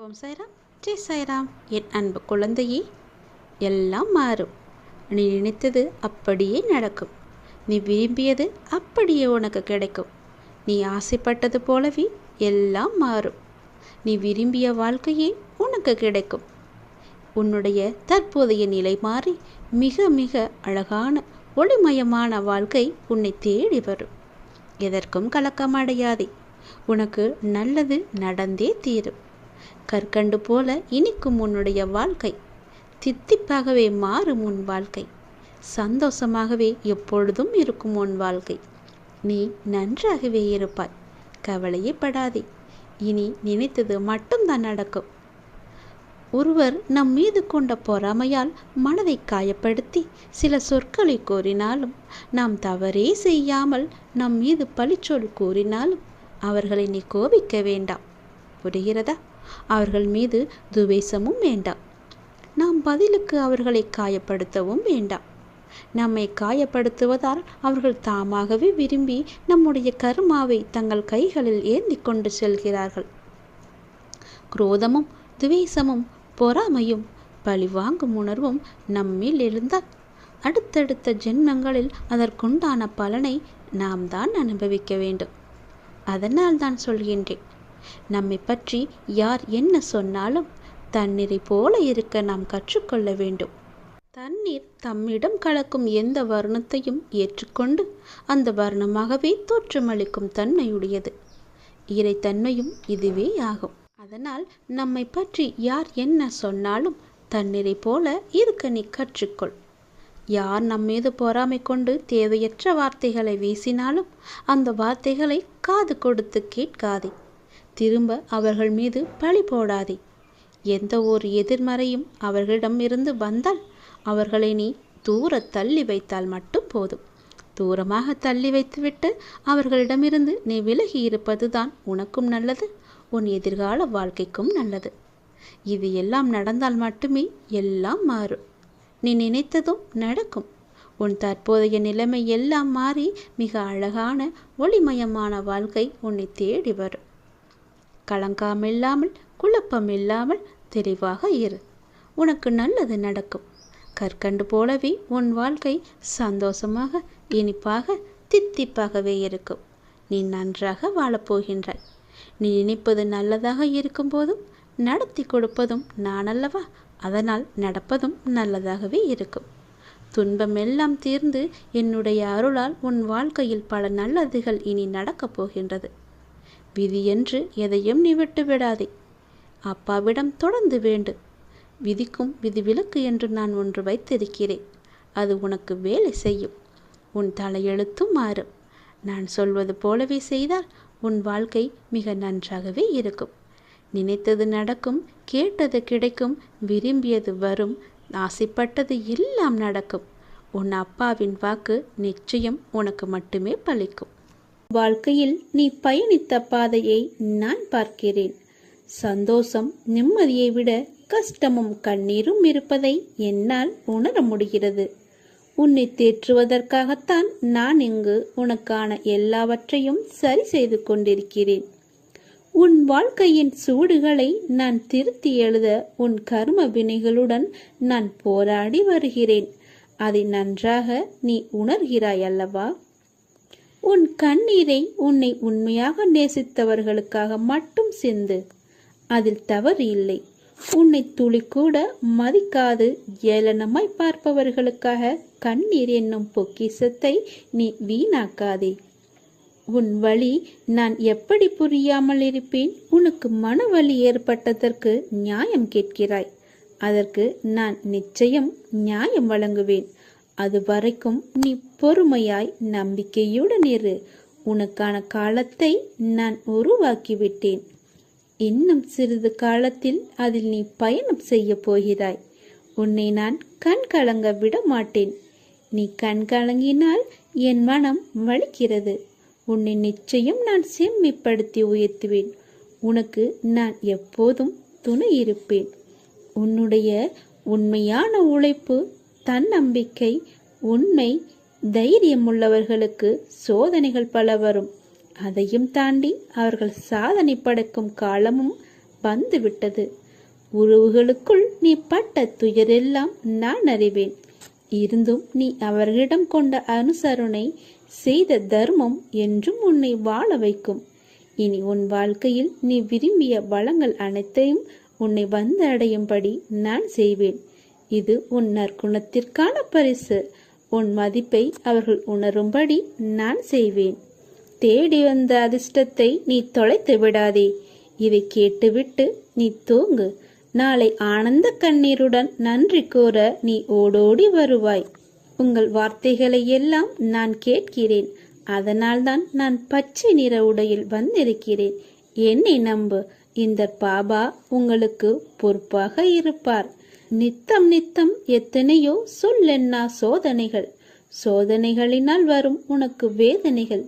ஓம் சாய்ராம், ஜெய் சாய்ராம். என் அன்பு குழந்தையே, எல்லாம் மாறும். நீ நினைத்தது அப்படியே நடக்கும். நீ விரும்பியது அப்படியே உனக்கு கிடைக்கும். நீ ஆசைப்பட்டது போலவே எல்லாம் மாறும். நீ விரும்பிய வாழ்க்கையே உனக்கு கிடைக்கும். உன்னுடைய தற்போதைய நிலை மாறி மிக மிக அழகான ஒளிமயமான வாழ்க்கை உன்னை தேடி வரும். எதற்கும் கலக்கமடையாதே. உனக்கு நல்லது நடந்தே தீரும். கற்கண்டு போல இனிக்கும் உன்னுடைய வாழ்க்கை. தித்திப்பாகவே மாறும் உன் வாழ்க்கை. சந்தோஷமாகவே எப்பொழுதும் இருக்கும் உன் வாழ்க்கை. நீ நன்றாகவே இருப்பாய். கவலையே படாதே. இனி நினைத்தது மட்டும்தான் நடக்கும். ஒருவர் நம் மீது கொண்ட பொறாமையால் மனதை காயப்படுத்தி சில சொற்களை கூறினாலும், நாம் தவறே செய்யாமல் நம் மீது பழிச்சொல் கூறினாலும் அவர்களை நீ கோபிக்க வேண்டாம். புரிகிறதா? அவர்கள் மீது துவேஷமும் வேண்டாம். நாம் பதிலுக்கு அவர்களை காயப்படுத்தவும் வேண்டாம். நம்மை காயப்படுத்துவதால் அவர்கள் தாமாகவே விரும்பி நம்முடைய கர்மாவை தங்கள் கைகளில் ஏந்தி கொண்டு செல்கிறார்கள். குரோதமும் துவேஷமும் பொறாமையும் பழிவாங்கும் உணர்வும் நம்மில் எழுந்தால் அடுத்தடுத்த ஜென்மங்களில் அதற்குண்டான பலனை நாம் தான் அனுபவிக்க வேண்டும். அதனால் தான் சொல்கின்றேன், நம்மை பற்றி யார் என்ன சொன்னாலும் தண்ணீரை போல இருக்க நாம் கற்றுக்கொள்ள வேண்டும். தண்ணீர் தம்மிடம் கலக்கும் எந்த வர்ணத்தையும் ஏற்றுக்கொண்டு அந்த வர்ணமாகவே தோற்றமளிக்கும் தன்மையுடையது. இறைத்தன்மையும் இதுவே ஆகும். அதனால் நம்மை பற்றி யார் என்ன சொன்னாலும் தண்ணீரை போல இருக்க நீ கற்றுக்கொள். யார் நம்மீது பொறாமை கொண்டு தேவையற்ற வார்த்தைகளை வீசினாலும் அந்த வார்த்தைகளை காது கொடுத்து கேட்காதே. திரும்ப அவர்கள் மீது பழி போடாதே. எந்த ஒரு எதிர்மறையும் அவர்களிடம் இருந்து வந்தால் அவர்களை நீ தூர தள்ளி வைத்தால் மட்டும் போதும். தூரமாக தள்ளி வைத்துவிட்டு அவர்களிடமிருந்து நீ விலகி இருப்பதுதான் உனக்கும் நல்லது, உன் எதிர்கால வாழ்க்கைக்கும் நல்லது. இது எல்லாம் நடந்தால் மட்டுமே எல்லாம் மாறும். நீ நினைத்ததும் நடக்கும். உன் தற்போதைய நிலைமை எல்லாம் மாறி மிக அழகான ஒளிமயமான வாழ்க்கை உன்னை தேடி வரும். கலங்காமில்லாமல் குழப்பமில்லாமல் தெளிவாக இரு. உனக்கு நல்லது நடக்கும். கற்கண்டு போலவே உன் வாழ்க்கை சந்தோஷமாக இனிப்பாக தித்திப்பாகவே இருக்கும். நீ நன்றாக வாழப்போகின்றாய். நீ நினைப்பது நல்லதாக இருக்கும்போதும் நடத்தி கொடுப்பதும் நான் அல்லவா? அதனால் நடப்பதும் நல்லதாகவே இருக்கும். துன்பம் எல்லாம் தீர்ந்து என்னுடைய அருளால் உன் வாழ்க்கையில் பல நல்லதுகள் இனி நடக்கப் போகின்றது. விதி என்று எதையும் நீ விட்டு விடாதே. அப்பாவிடம் தொடர்ந்து வேண்டு. விதிக்கும் விதிவிலக்கு என்று நான் ஒன்று வைத்திருக்கிறேன். அது உனக்கு வேலை செய்யும். உன் தலையெழுத்தும் மாறும். நான் சொல்வது போலவே செய்தால் உன் வாழ்க்கை மிக நன்றாகவே இருக்கும். நினைத்தது நடக்கும், கேட்டது கிடைக்கும், விரும்பியது வரும், ஆசைப்பட்டது எல்லாம் நடக்கும். உன் அப்பாவின் வாக்கு நிச்சயம் உனக்கு மட்டுமே பலிக்கும். வாழ்க்கையில் நீ பயணித்த பாதையை நான் பார்க்கிறேன். சந்தோஷம் நிம்மதியை விட கஷ்டமும் கண்ணீரும் இருப்பதை என்னால் உணர முடிகிறது. உன்னை தேற்றுவதற்காகத்தான் நான் இங்கு உனக்கான எல்லாவற்றையும் சரி செய்து கொண்டிருக்கிறேன். உன் வாழ்க்கையின் சூடுகளை நான் திருத்தி எழுத உன் கர்ம வினைகளுடன் நான் போராடி வருகிறேன். அதை நன்றாக நீ உணர்கிறாய் அல்லவா? உன் கண்ணீரை உன்னை உண்மையாக நேசித்தவர்களுக்காக மட்டும் சிந்து. அதில் தவறு இல்லை. உன்னை துளி கூட மதிக்காது ஏளனமாய் பார்ப்பவர்களுக்காக கண்ணீர் என்னும் பொக்கிஷத்தை நீ வீணாக்காதே. உன் வழி நான் எப்படி புரியாமல் இருப்பேன்? உனக்கு மனவலி ஏற்பட்டதற்கு நியாயம் கேட்கிறாய். அதற்கு நான் நிச்சயம் நியாயம் வழங்குவேன். அது வரைக்கும் நீ பொறுமையாய் நம்பிக்கையுடன் இரு. உனக்கான காலத்தை நான் உருவாக்கிவிட்டேன். இன்னும் சிறிது காலத்தில் அதில் நீ பயணம் செய்ய போகிறாய். உன்னை நான் கண் கலங்க விட மாட்டேன். நீ கண் கலங்கினால் என் மனம் வலிக்கிறது. உன்னை நிச்சயம் நான் செம்மைப்படுத்தி உயர்த்துவேன். உனக்கு நான் எப்போதும் துணை இருப்பேன். உன்னுடைய உண்மையான உழைப்பு, தன்னம்பிக்கை, உண்மை, தைரியம் உள்ளவர்களுக்கு சோதனைகள் பல வரும். அதையும் தாண்டி அவர்கள் சாதனை படைக்கும் காலமும் வந்துவிட்டது. உறவுகளுக்குள் நீ பட்ட துயரெல்லாம் நான் அறிவேன். இருந்தும் நீ அவர்களிடம் கொண்ட அனுசரணை, செய்த தர்மம் என்றும் உன்னை வாழ வைக்கும். இனி உன் வாழ்க்கையில் நீ விரும்பிய வளங்கள் அனைத்தையும் உன்னை வந்து அடையும்படி நான் செய்வேன். இது உன் நற்குணத்திற்கான பரிசு. உன் மதிப்பை அவர்கள் உணரும்படி நான் செய்வேன். தேடி வந்த அதிர்ஷ்டத்தை நீ தொலைத்து விடாதே. இதை கேட்டுவிட்டு நீ தூங்கு. நாளை ஆனந்த கண்ணீருடன் நன்றி கூற நீ ஓடோடி வருவாய். உங்கள் வார்த்தைகளை எல்லாம் நான் கேட்கிறேன். அதனால்தான் நான் பச்சை நிற உடையில் வந்திருக்கிறேன். என்னை நம்பு. இந்த பாபா உங்களுக்கு பொறுப்பாக இருப்பார். நித்தம் நித்தம் எத்தனையோ சொல்லென்னா சோதனைகள். சோதனைகளினால் வரும் உனக்கு வேதனைகள்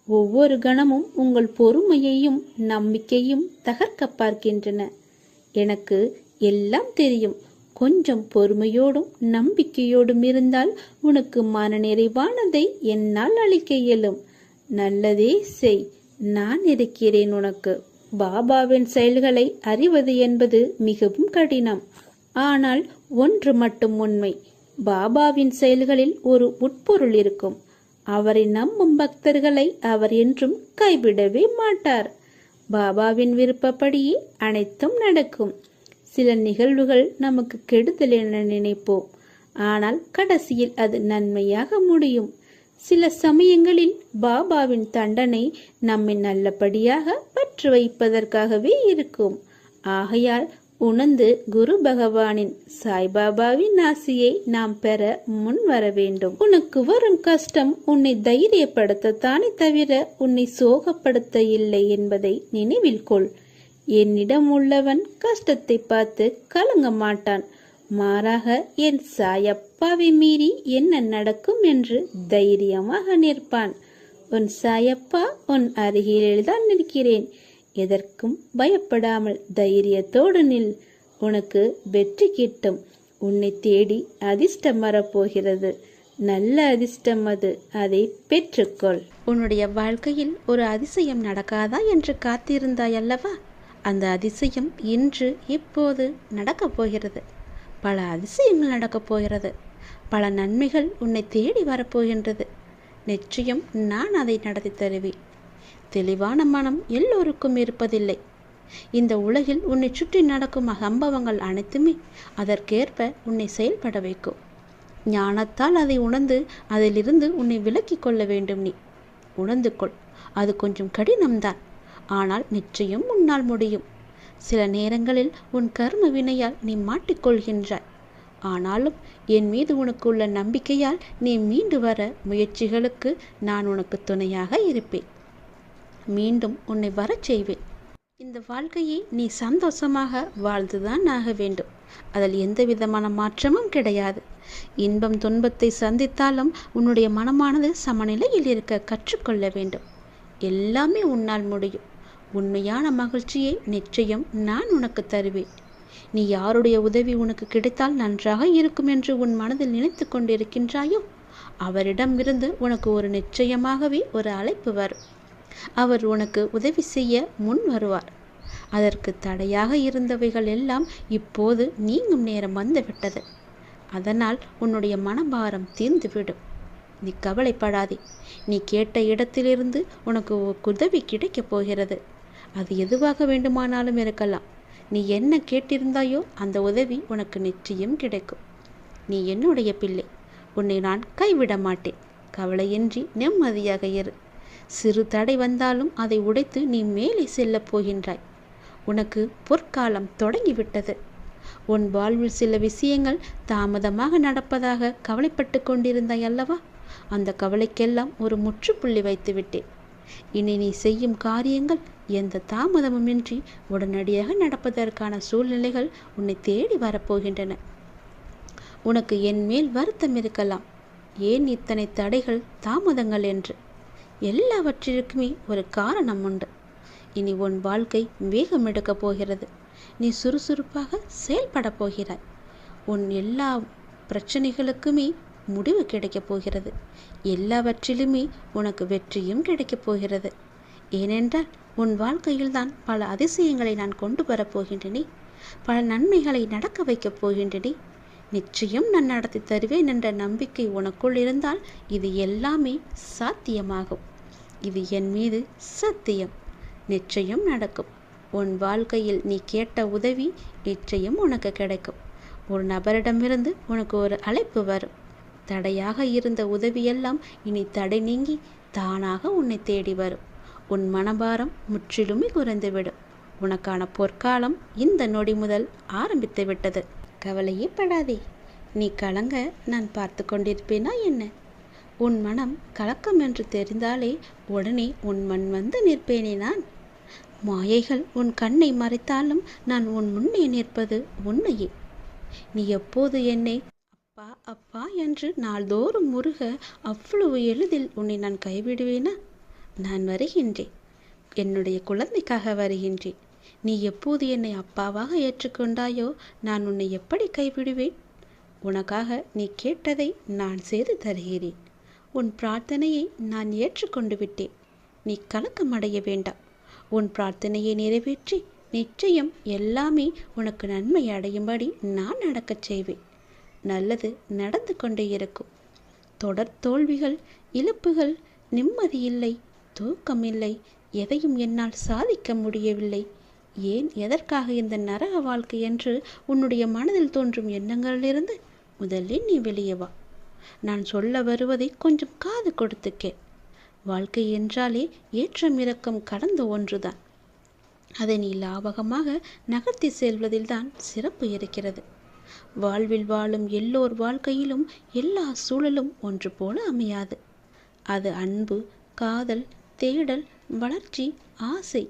ஒவ்வொரு கணமும் உங்கள் பொறுமையையும் நம்பிக்கையும் தகர்க்க பார்க்கின்றன. எனக்கு எல்லாம் தெரியும். கொஞ்சம் பொறுமையோடும் நம்பிக்கையோடும் இருந்தால் உனக்கு மனநிறைவானதை என்னால் அளிக்க இயலும். நல்லதே செய், நான் இருக்கிறேன் உனக்கு. பாபாவின் செயல்களை அறிவது என்பது மிகவும் கடினம். ஆனால் ஒன்று மட்டும் உண்மை, பாபாவின் செயல்களில் ஒரு உட்பொருள் இருக்கும். அவரை நம்பும் பக்தர்களை அவர் என்றும் கைவிடவே மாட்டார். பாபாவின் விருப்பப்படியே அனைத்தும் நடக்கும். சில நிகழ்வுகள் நமக்கு கெடுதல் என நினைப்போம், ஆனால் கடைசியில் அது நன்மையாக முடியும். சில சமயங்களில் பாபாவின் தண்டனை நம்மை நல்லபடியாக பற்று வைப்பதற்காகவே இருக்கும். ஆகையால் உணர்ந்து குரு பகவானின் சாய்பாபாவின் ஆசியை நாம் பெற முன் வர வேண்டும். உனக்கு வரும் கஷ்டம் உன்னை தைரியப்படுத்தத்தானே தவிர உன்னை சோகப்படுத்த இல்லை என்பதை நினைவில் கொள். என்னிடம் உள்ளவன் கஷ்டத்தை பார்த்து கலங்க மாட்டான். மாறாக என் சாயப்பாவை மீறி என்ன நடக்கும் என்று தைரியமாக நிற்பான். உன் சாயப்பா உன் அருகில்தான் நிற்கிறேன். எதற்கும் பயப்படாமல் தைரியத்தோடு நில். உனக்கு வெற்றி கிட்டும். உன்னை தேடி அதிர்ஷ்டம் வரப்போகிறது. நல்ல அதிர்ஷ்டம் அது. அதை பெற்றுக்கொள். உன்னுடைய வாழ்க்கையில் ஒரு அதிசயம் நடக்காதா என்று காத்திருந்தாய் அல்லவா? அந்த அதிசயம் இன்று இப்போது நடக்கப் போகிறது. பல அதிசயங்கள் நடக்கப் போகிறது. பல நன்மைகள் உன்னை தேடி வரப்போகின்றது. நிச்சயம் நான் அதை நடத்தி தருவேன். தெளிவான மனம் எல்லோருக்கும் இருப்பதில்லை. இந்த உலகில் உன்னை சுற்றி நடக்கும் சம்பவங்கள் அனைத்துமே அதற்கேற்ப உன்னை செயல்பட வைக்கும். ஞானத்தால் அதை உணர்ந்து அதிலிருந்து உன்னை விலக்கி கொள்ள வேண்டும். நீ உணர்ந்து கொள். அது கொஞ்சம் கடினம்தான், ஆனால் நிச்சயம் உன்னால் முடியும். சில நேரங்களில் உன் கர்ம வினையால் நீ மாட்டிக்கொள்கின்றாய். ஆனாலும் என் மீது உனக்கு உள்ள நம்பிக்கையால் நீ மீண்டு வர முயற்சிகளுக்கு நான் உனக்கு துணையாக இருப்பேன். மீண்டும் உன்னை வரச் செய்வேன். இந்த வாழ்க்கையை நீ சந்தோஷமாக வாழ்ந்துதான் ஆக வேண்டும். அதில் எந்த விதமான மாற்றமும் கிடையாது. இன்பம் துன்பத்தை சந்தித்தாலும் உன்னுடைய மனமானது சமநிலையில் இருக்க கற்றுக்கொள்ள வேண்டும். எல்லாமே உன்னால் முடியும். உண்மையான மகிழ்ச்சியை நிச்சயம் நான் உனக்கு தருவேன். நீ யாருடைய உதவி உனக்கு கிடைத்தால் நன்றாக இருக்கும் என்று உன் மனதில் நினைத்து கொண்டிருக்கின்றாயோ, அவரிடமிருந்து உனக்கு ஒரு நிச்சயமாகவே ஒரு அழைப்பு வரும். அவர் உனக்கு உதவி செய்ய முன் வருவார். அதற்கு தடையாக இருந்தவைகள் எல்லாம் இப்போது நீங்கும் நேரம் வந்துவிட்டது. அதனால் உன்னுடைய மனபாரம் தீர்ந்துவிடும். நீ கவலைப்படாதே. நீ கேட்ட இடத்திலிருந்து உனக்கு உதவி கிடைக்கப் போகிறது. அது எதுவாக வேண்டுமானாலும் இருக்கலாம். நீ என்ன கேட்டிருந்தாயோ அந்த உதவி உனக்கு நிச்சயம் கிடைக்கும். நீ என்னுடைய பிள்ளை. உன்னை நான் கைவிட மாட்டேன். கவலையின்றி நிம்மதியாக இரு. சிறு தடை வந்தாலும் அதை உடைத்து நீ மேலே செல்லப் போகின்றாய். உனக்கு பொற்காலம் தொடங்கிவிட்டது. உன் வாழ்வில் சில விஷயங்கள் தாமதமாக நடப்பதாக கவலைப்பட்டு கொண்டிருந்தாய் அல்லவா? அந்த கவலைக்கெல்லாம் ஒரு முற்றுப்புள்ளி வைத்து விட்டேன். இனி நீ செய்யும் காரியங்கள் எந்த தாமதமுமின்றி உடனடியாக நடப்பதற்கான சூழ்நிலைகள் உன்னை தேடி வரப்போகின்றன. உனக்கு என் மேல் வருத்தம் இருக்கலாம். ஏன் இத்தனை தடைகள் தாமதங்கள் என்று? எல்லாவற்றிற்குமே ஒரு காரணம் உண்டு. இனி உன் வாழ்க்கை வேகம் எடுக்கப் போகிறது. நீ சுறுசுறுப்பாக செயல்பட போகிறாய். உன் எல்லா பிரச்சனைகளுக்குமே முடிவு கிடைக்கப் போகிறது. எல்லாவற்றிலுமே உனக்கு வெற்றியும் கிடைக்கப் போகிறது. ஏனென்றால் உன் வாழ்க்கையில்தான் பல அதிசயங்களை நான் கொண்டு வரப்போகின்றனே, பல நன்மைகளை நடக்க வைக்கப் போகின்றனே. நிச்சயம் நான் நடத்தி தருவேன் என்ற நம்பிக்கை உனக்குள் இருந்தால் இது எல்லாமே சாத்தியமாகும். இது என் மீது சத்தியம். நிச்சயம் நடக்கும். உன் வாழ்க்கையில் நீ கேட்ட உதவி நிச்சயம் உனக்கு கிடைக்கும். ஒரு நபரிடமிருந்து உனக்கு ஒரு அழைப்பு வரும். தடையாக இருந்த உதவியெல்லாம் இனி தடை நீங்கி தானாக உன்னை தேடி வரும். உன் மனபாரம் முற்றிலுமே குறைந்துவிடும். உனக்கான பொற்காலம் இந்த நொடி முதல் ஆரம்பித்து விட்டது. கவலையே படாதே. நீ கலங்க நான் பார்த்து கொண்டிருப்பேனா என்ன? உன் மனம் கலக்கம் என்று தெரிந்தாலே உடனே உன் மண் வந்து நிற்பேனே நான். மாயைகள் உன் கண்ணை மறைத்தாலும் நான் உன் முன்னே நிற்பது உன்னையே. நீ எப்போது என்னை அப்பா அப்பா என்று நாள்தோறும் முருக அவ்வளவு எளிதில் உன்னை நான் கைவிடுவேனா? நான் வருகின்றேன். என்னுடைய குழந்தைக்காக வருகின்றேன். நீ எப்போது என்னை அப்பாவாக ஏற்றுக்கொண்டாயோ நான் உன்னை எப்படி கைவிடுவேன்? உனக்காக நீ கேட்டதை நான் செய்து தருகிறேன். உன் பிரார்த்தனையை நான் ஏற்றுக்கொண்டு விட்டேன். நீ கலக்கமடைய வேண்டாம். உன் பிரார்த்தனையை நிறைவேற்றி நிச்சயம் எல்லாமே உனக்கு நன்மை அடையும்படி நான் நடக்கச் செய்வேன். நல்லது நடந்து கொண்டே இருக்கும். தொடர் தோல்விகள், இழப்புகள், நிம்மதியில்லை, தூக்கமில்லை, எதையும் என்னால் சாதிக்க முடியவில்லை, ஏன் எதற்காக இந்த நரக வாழ்க்கை என்று உன்னுடைய மனதில் தோன்றும் எண்ணங்களிலிருந்து முதலில் நீ வெளியே வா. நான் சொல்ல வருவதை கொஞ்சம் காது கொடுத்துக்கேன். வாழ்க்கை என்றாலே ஏற்றம் இறக்கம் கடந்த ஒன்றுதான். அதை நீ லாபகமாக நகர்த்தி செல்வதில்தான் சிறப்பு இருக்கிறது. வாழ்வில் வாழும் எல்லோர் வாழ்க்கையிலும் எல்லா சூழலும் ஒன்று போல அமையாது. அது அன்பு, காதல், தேடல், வளர்ச்சி, ஆசை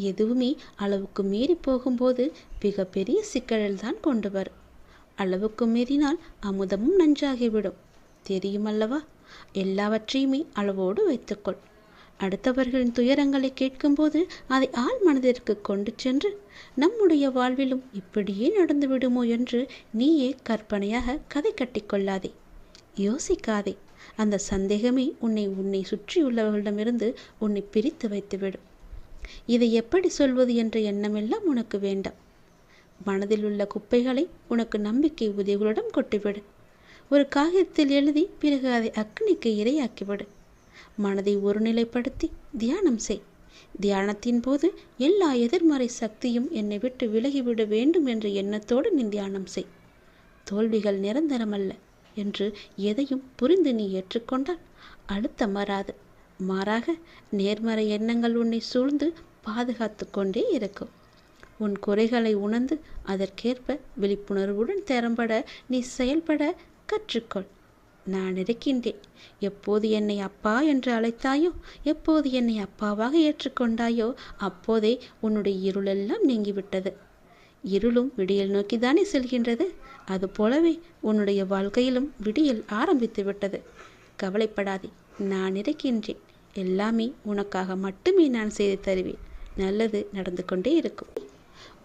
எதுவுமே அளவுக்கு மீறி போகும்போது மிகப்பெரிய சிக்கலில்தான் கொண்டு வரும். அளவுக்கு மீறினால் அமுதமும் நஞ்சாகிவிடும். தெரியுமல்லவா? எல்லாவற்றையுமே அளவோடு வைத்துக்கொள். அடுத்தவர்களின் துயரங்களை கேட்கும்போது அதை ஆழ் மனதிற்கு கொண்டு சென்று நம்முடைய வாழ்விலும் இப்படியே நடந்து விடுமோ என்று நீயே கற்பனையாக கதை கட்டிக்கொள்ளாதே. யோசிக்காதே. அந்த சந்தேகமே உன்னை சுற்றியுள்ளவர்களிடமிருந்து உன்னை பிரித்து வைத்துவிடும். இதை எப்படி சொல்வது என்ற எண்ணமெல்லாம் உனக்கு வேண்டாம். மனதில் உள்ள குப்பைகளை உனக்கு நம்பிக்கை உதவிகளிடம் கொட்டிவிடு. ஒரு காகிதத்தில் எழுதி பிறகு அதை அக்னிக்கு இரையாக்கிவிடு. மனதை ஒருநிலைப்படுத்தி தியானம் செய். தியானத்தின் போது எல்லா எதிர்மறை சக்தியும் என்னை விட்டு விலகிவிட வேண்டும் என்ற எண்ணத்தோடு நீ தியானம் செய். தோல்விகள் நிரந்தரமல்ல என்று எதையும் புரிந்து நீ ஏற்றுக்கொண்டால் அழுத்தம் வராது. மாறாக நேர்மறை எண்ணங்கள் உன்னை சூழ்ந்து பாதுகாத்து கொண்டே இருக்கும். உன் குறைகளை உணர்ந்து அதற்கேற்ப விழிப்புணர்வுடன் திறம்பட நீ செயல்பட கற்றுக்கொள். நான் இருக்கின்றேன். எப்போது என்னை அப்பா என்று அழைத்தாயோ, எப்போது என்னை அப்பாவாக ஏற்றுக்கொண்டாயோ அப்போதே உன்னுடைய இருளெல்லாம் நீங்கிவிட்டது. இருளும் விடியல் நோக்கித்தானே செல்கின்றது. அதுபோலவே உன்னுடைய வாழ்க்கையிலும் விடியல் ஆரம்பித்து விட்டது. கவலைப்படாதே, நான் இருக்கின்றேன். எல்லாமே உனக்காக மட்டுமே நான் செய்து தருவேன். நல்லது நடந்து கொண்டே இருக்கும்.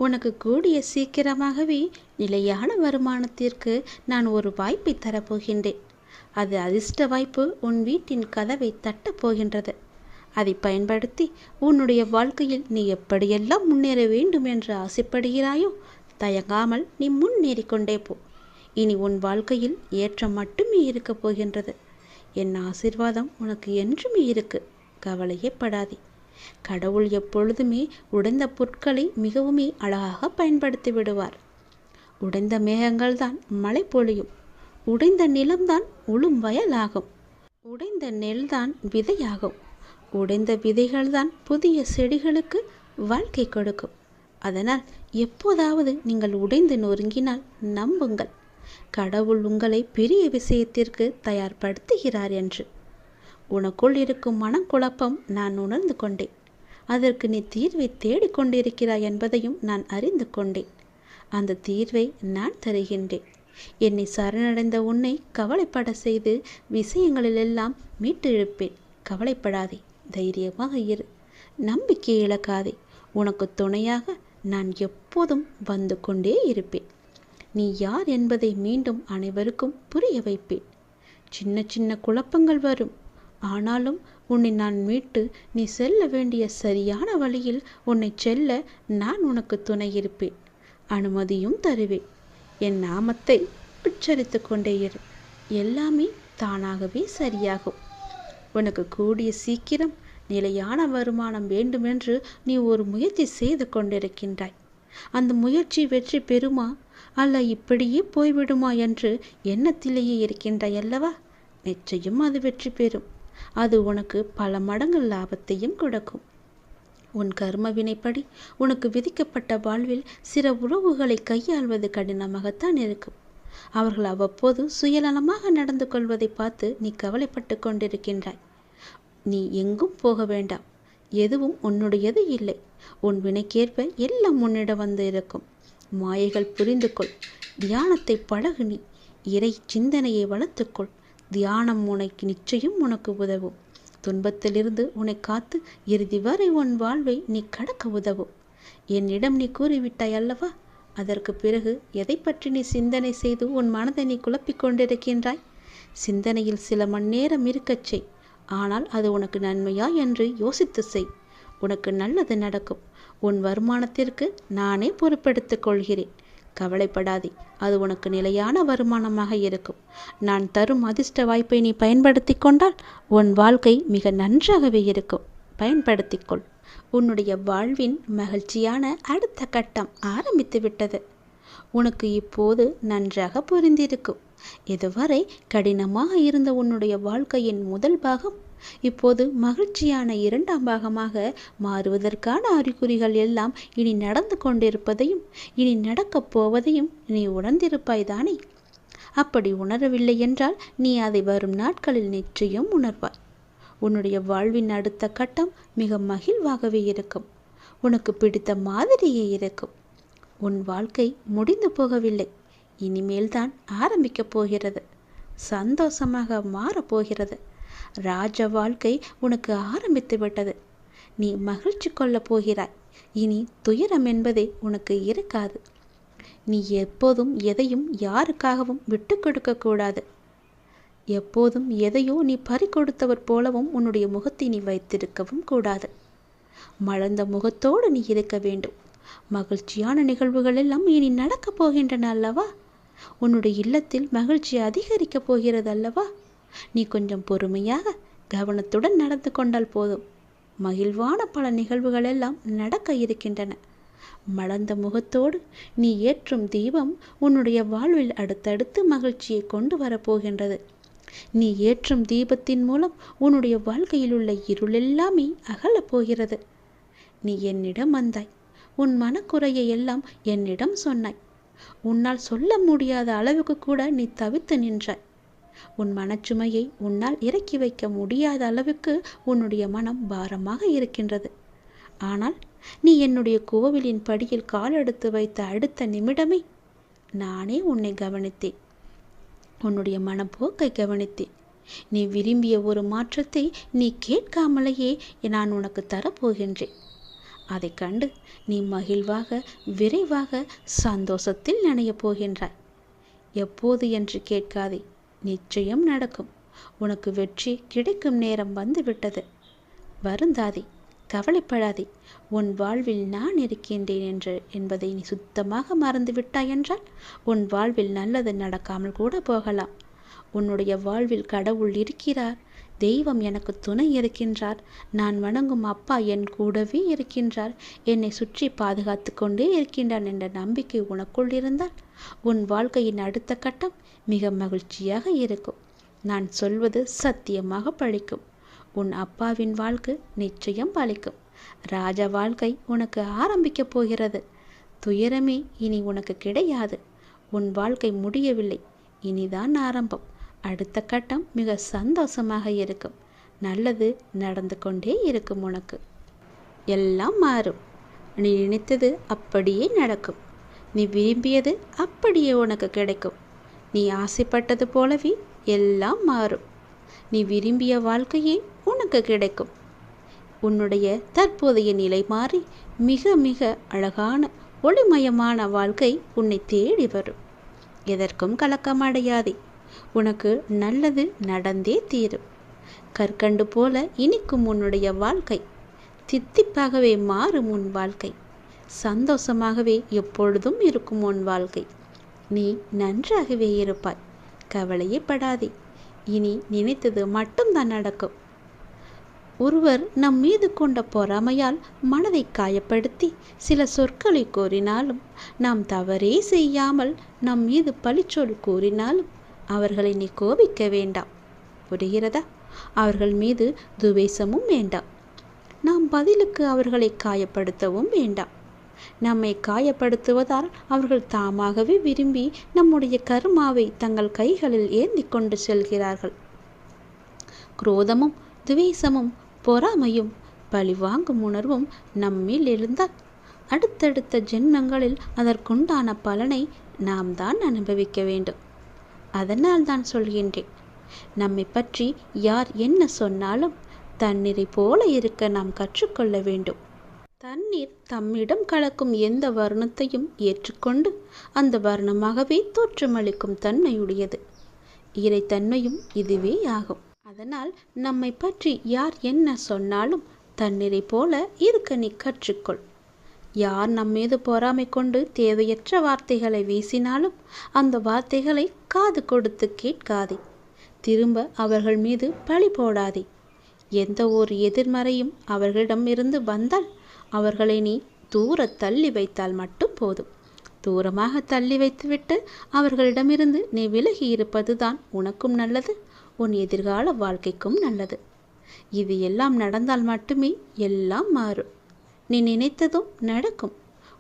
உனக்கு கூடிய சீக்கிரமாகவே நிலையான வருமானத்திற்கு நான் ஒரு வாய்ப்பை தரப்போகின்றேன். அது அதிர்ஷ்ட வாய்ப்பு உன் வீட்டின் கதவை தட்டப் போகின்றது. அதை பயன்படுத்தி உன்னுடைய வாழ்க்கையில் நீ எப்படியெல்லாம் முன்னேற வேண்டும் என்று ஆசைப்படுகிறாயோ தயங்காமல் நீ முன்னேறி கொண்டே போ. இனி உன் வாழ்க்கையில் ஏற்றம் மட்டுமே இருக்கப் போகின்றது. என் ஆசீர்வாதம் உனக்கு என்றுமே இருக்கு. கவலையே படாதே. கடவுள் எப்பொழுதுமே உடைந்த பொருட்களை மிகவுமே அழகாக பயன்படுத்தி விடுவார். உடைந்த மேகங்கள் தான் மழை பொழியும். உடைந்த நிலம்தான் உழும் வயலாகும். உடைந்த நெல்தான் விதையாகும். உடைந்த விதைகள்தான் புதிய செடிகளுக்கு வாழ்க்கை கொடுக்கும். அதனால் எப்போதாவது நீங்கள் உடைந்து நொறுங்கினால் நம்புங்கள், கடவுள் உங்களை பெரிய விஷயத்திற்கு தயார்படுத்துகிறார் என்று. உனக்குள் இருக்கும் மனக்குழப்பம் நான் உணர்ந்து கொண்டேன். அதற்கு நீ தீர்வை தேடிக்கொண்டிருக்கிறாய் என்பதையும் நான் அறிந்து கொண்டேன். அந்த தீர்வை நான் தருகின்றேன். என்னை சரணடைந்த உன்னை கவலைப்பட செய்து விஷயங்களிலெல்லாம் மீட்டு இழுப்பேன். கவலைப்படாதே, தைரியமாக இரு, நம்பிக்கை இழக்காதே. உனக்கு துணையாக நான் எப்போதும் வந்து கொண்டே இருப்பேன். நீ யார் என்பதை மீண்டும் அனைவருக்கும் புரிய வைப்பேன். சின்ன சின்ன குழப்பங்கள் வரும். ஆனாலும் உன்னை நான் மீட்டு நீ செல்ல வேண்டிய சரியான வழியில் உன்னை செல்ல நான் உனக்கு துணை இருப்பேன், அனுமதியும் தருவேன். என் நாமத்தை உச்சரித்து கொண்டே இரு, எல்லாமே தானாகவே சரியாகும். உனக்கு கூடிய சீக்கிரம் நிலையான வருமானம் வேண்டுமென்று நீ ஒரு முயற்சி செய்து கொண்டிருக்கின்றாய். அந்த முயற்சி வெற்றி பெறுமா அல்ல இப்படியே போய்விடுமா என்று எண்ணத்திலேயே இருக்கின்றாய் அல்லவா? நிச்சயம் அது வெற்றி பெறும். அது உனக்கு பல மடங்கு லாபத்தையும் கொடுக்கும். உன் கர்ம வினைப்படி உனக்கு விதிக்கப்பட்ட வாழ்வில் சில உறவுகளை கையாள்வது கடினமாகத்தான் இருக்கும். அவர்கள் அவ்வப்போது சுயநலமாக நடந்து கொள்வதை பார்த்து நீ கவலைப்பட்டு கொண்டிருக்கின்றாய். நீ எங்கும் போக வேண்டாம், எதுவும் உன்னுடையது இல்லை. உன் வினைக்கேற்ப எல்லாம் உன்னிடம் வந்து இருக்கும். மாயைகள் புரிந்து கொள், தியானத்தை பழகு. நீ இறை சிந்தனையை வளர்த்துக்கொள். தியானம் உனக்கு நிச்சயம் உனக்கு உதவும். துன்பத்திலிருந்து உன்னை காத்து இறுதி வரை உன் வாழ்வை நீ கடக்க உதவும். என்னிடம் நீ கூறிவிட்டாய் அல்லவா? அதற்கு பிறகு எதை பற்றி நீ சிந்தனை செய்து உன் மனதை நீ குழப்பிக் கொண்டிருக்கின்றாய்? சிந்தனையில் சில மணி நேரம் இருக்கச் செய். ஆனால் அது உனக்கு நன்மையா என்று யோசித்து செய். உனக்கு நல்லது நடக்கும். உன் வருமானத்திற்கு நானே பொறுப்பெடுத்துக் கொள்கிறேன். கவலைப்படாதே, அது உனக்கு நிலையான வருமானமாக இருக்கும். நான் தரும் அதிர்ஷ்ட வாய்ப்பை நீ பயன்படுத்தி கொண்டால் உன் வாழ்க்கை மிக நன்றாகவே இருக்கும். பயன்படுத்திக்கொள். உன்னுடைய வாழ்வின் மகிழ்ச்சியான அடுத்த கட்டம் ஆரம்பித்து விட்டது. உனக்கு இப்போது நன்றாக புரிந்திருக்கும். இதுவரை கடினமாக இருந்த உன்னுடைய வாழ்க்கையின் முதல் பாகம் இப்போது மகிழ்ச்சியான இரண்டாம் பாகமாக மாறுவதற்கான அறிகுறிகள் எல்லாம் இனி நடந்து கொண்டிருப்பதையும் இனி நடக்கப் போவதையும் நீ உணர்ந்திருப்பாய்தானே? அப்படி உணரவில்லை என்றால் நீ அதை வரும் நாட்களில் நிச்சயம் உணர்வாய். உன்னுடைய வாழ்வின் அடுத்த கட்டம் மிக மகிழ்வாகவே இருக்கும். உனக்கு பிடித்த மாதிரியே இருக்கும். உன் வாழ்க்கை முடிந்து போகவில்லை, இனிமேல்தான் ஆரம்பிக்கப் போகிறது. சந்தோஷமாக மாறப்போகிறது. ராஜ வாழ்க்கை உனக்கு ஆரம்பித்து விட்டது. நீ மகிழ்ச்சி கொள்ளப் போகிறாய். இனி துயரம் என்பதே உனக்கு இருக்காது. நீ எப்போதும் எதையும் யாருக்காகவும் விட்டு கொடுக்க கூடாது. எப்போதும் எதையோ நீ பறிகொடுத்தவர் போலவும் உன்னுடைய முகத்தை நீ வைத்திருக்கவும் கூடாது. மலர்ந்த முகத்தோடு நீ இருக்க வேண்டும். மகிழ்ச்சியான நிகழ்வுகள் எல்லாம் இனி நடக்கப் போகின்றன அல்லவா? உன்னுடைய இல்லத்தில் மகிழ்ச்சி அதிகரிக்கப் போகிறது அல்லவா? நீ கொஞ்சம் பொறுமையாக கவனத்துடன் நடந்து கொண்டால் போதும். மகிழ்வான பல நிகழ்வுகள் எல்லாம் நடக்க இருக்கின்றன. மலர்ந்த முகத்தோடு நீ ஏற்றும் தீபம் உன்னுடைய வாழ்வில் அடுத்தடுத்து மகிழ்ச்சியை கொண்டு வரப்போகின்றது. நீ ஏற்றும் தீபத்தின் மூலம் உன்னுடைய வாழ்க்கையில் உள்ள இருளெல்லாமே அகலப் போகிறது. நீ என்னிடம் வந்தாய். உன் மனக்குறையை எல்லாம் என்னிடம் சொன்னாய். உன்னால் சொல்ல முடியாத அளவுக்கு கூட நீ தவித்து நின்றாய். உன் மனச்சுமையை உன்னால் இறக்கி வைக்க முடியாத அளவுக்கு உன்னுடைய மனம் பாரமாக இருக்கின்றது. ஆனால் நீ என்னுடைய கோவிலின் படியில் காலெடுத்து வைத்த அடுத்த நிமிடமே நானே உன்னை கவனித்தேன். உன்னுடைய மனப்போக்கை கவனித்தேன். நீ விரும்பிய ஒரு மாற்றத்தை நீ கேட்காமலேயே நான் உனக்கு தரப்போகின்றேன். அதை கண்டு நீ மகிழ்வாக விரைவாக சந்தோஷத்தில் நனையப் போகின்றாய். எப்போது என்று கேட்காதே, நிச்சயம் நடக்கும். உனக்கு வெற்றி கிடைக்கும் நேரம் வந்துவிட்டது. வருந்தாதே, கவலைப்படாதே. உன் வாழ்வில் நான் இருக்கின்றேன் என்பதை நீ சுத்தமாக மறந்து விட்டாய் என்றால் உன் வாழ்வில் நல்லது நடக்காமல் கூட போகலாம். உன்னுடைய வாழ்வில் கடவுள் இருக்கிறார். தெய்வம் எனக்கு துணை இருக்கின்றார். நான் வணங்கும் அப்பா என் கூடவே இருக்கின்றார். என்னை சுற்றி பாதுகாத்து கொண்டே இருக்கின்றான் என்ற நம்பிக்கை உனக்குள் இருந்தால் உன் வாழ்க்கையின் அடுத்த கட்டம் மிக மகிழ்ச்சியாக இருக்கும். நான் சொல்வது சத்தியமாக பழிக்கும். உன் அப்பாவின் வாழ்க்கை நிச்சயம் பழிக்கும். ராஜ வாழ்க்கை உனக்கு ஆரம்பிக்கப் போகிறது. துயரமே இனி உனக்கு கிடையாது. உன் வாழ்க்கை முடியவில்லை, இனிதான் ஆரம்பம். அடுத்த கட்டம் மிக சந்தோஷமாக இருக்கும். நல்லது நடந்து கொண்டே இருக்கும். உனக்கு எல்லாம் மாறும். நீ நினைத்தது அப்படியே நடக்கும். நீ விரும்பியது அப்படியே உனக்கு கிடைக்கும். நீ ஆசைப்பட்டது போலவே எல்லாம் மாறும். நீ விரும்பிய வாழ்க்கையே உனக்கு கிடைக்கும். உன்னுடைய தற்போதைய நிலை மாறி மிக மிக அழகான ஒளிமயமான வாழ்க்கை உன்னை தேடி வரும். எதற்கும் கலக்கமடையாதே. உனக்கு நல்லது நடந்தே தீரும். கற்கண்டு போல இனிக்கும் உன்னுடைய வாழ்க்கை. தித்திப்பாகவே மாறும் உன் வாழ்க்கை. சந்தோஷமாகவே எப்பொழுதும் இருக்கும் உன் வாழ்க்கை. நீ நன்றாகவே இருப்பாய். கவலையே படாதே. இனி நினைத்தது மட்டும்தான் நடக்கும். ஒருவர் நம் மீது கொண்ட பொறாமையால் மனதை காயப்படுத்தி சில சொற்களை கூறினாலும், நாம் தவறே செய்யாமல் நம் மீது பழிச்சொல் கூறினாலும் அவர்களை நீ கோபிக்க வேண்டாம். புரிகிறதா? அவர்கள் மீது துவேஷமும் வேண்டாம். நாம் பதிலுக்கு அவர்களை காயப்படுத்தவும் வேண்டாம். நம்மை காயப்படுத்துவதால் அவர்கள் தாமாகவே விரும்பி நம்முடைய கர்மாவை தங்கள் கைகளில் ஏந்தி கொண்டு செல்கிறார்கள். குரோதமும் துவேஷமும் பொறாமையும் பழிவாங்கும் உணர்வும் நம்மில் எழுந்தால் அடுத்தடுத்த ஜென்மங்களில் அதற்குண்டான பலனை நாம் தான் அனுபவிக்க வேண்டும். அதனால் தான் சொல்கின்றேன், நம்மை பற்றி யார் என்ன சொன்னாலும் தண்ணீரை போல இருக்க நாம் கற்றுக்கொள்ள வேண்டும். தண்ணீர் தம்மிடம் கலக்கும் எந்த வர்ணத்தையும் ஏற்றுக்கொண்டு அந்த வர்ணமாகவே தோற்றமளிக்கும் தன்மையுடையது. இறைத்தன்மையும் இதுவே ஆகும். அதனால் நம்மை பற்றி யார் என்ன சொன்னாலும் தண்ணீரை போல இருக்க நீ கற்றுக்கொள். யார் நம்மீது பொறாமை கொண்டு தேவையற்ற வார்த்தைகளை வீசினாலும் அந்த வார்த்தைகளை காது கொடுத்து கேட்காதே. திரும்ப அவர்கள் மீது பழி போடாதே. எந்த ஒரு எதிர்மறையும் அவர்களிடம் இருந்து வந்தால் அவர்களை நீ தூர தள்ளி வைத்தால் மட்டும் போதும். தூரமாக தள்ளி வைத்துவிட்டு அவர்களிடமிருந்து நீ விலகி இருப்பதுதான் உனக்கும் நல்லது, உன் எதிர்கால வாழ்க்கைக்கும் நல்லது. இது எல்லாம் நடந்தால் மட்டுமே எல்லாம் மாறும். நீ நினைத்ததும் நடக்கும்.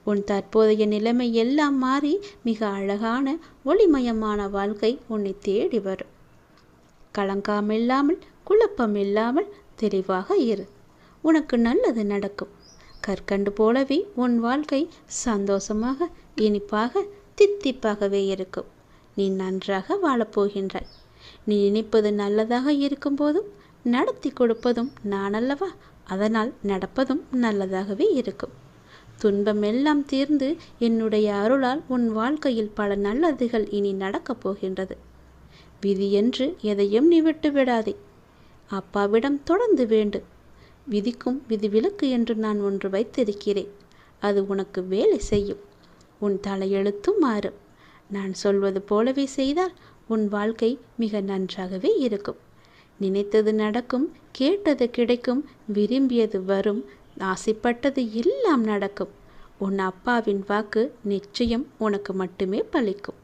உன் தற்போதைய நிலைமை எல்லாம் மாறி மிக அழகான ஒளிமயமான வாழ்க்கை உன்னை தேடி வரும். கலங்காமில்லாமல் குழப்பமில்லாமல் தெளிவாக இரு. உனக்கு நல்லது நடக்கும். கற்கண்டு போலவே உன் வாழ்க்கை சந்தோஷமாக இனிப்பாக தித்திப்பாகவே இருக்கும். நீ நன்றாக வாழப்போகின்றாய். நீ நினைப்பது நல்லதாக இருக்கும் போதும் நடத்தி கொடுப்பதும் நான் அல்லவா? அதனால் நடப்பதும் நல்லதாகவே இருக்கும். துன்பம் எல்லாம் தீர்ந்து என்னுடைய அருளால் உன் வாழ்க்கையில் பல நல்லதுகள் இனி நடக்கப் போகின்றது. விதி என்று எதையும் நீ விட்டு விடாதே. அப்பாவிடம் தொடர்ந்து வேண்டு. விதிக்கும் விதிவிலக்கு என்று நான் ஒன்று வைத்திருக்கிறேன். அது உனக்கு வேலை செய்யும். உன் தலையெழுத்தும் மாறும். நான் சொல்வது போலவே செய்தால் உன் வாழ்க்கை மிக நன்றாகவே இருக்கும். நினைத்தது நடக்கும், கேட்டது கிடைக்கும், விரும்பியது வரும், ஆசைப்பட்டது எல்லாம் நடக்கும். உன் அப்பாவின் வாக்கு நிச்சயம் உனக்கு மட்டுமே பலிக்கும்.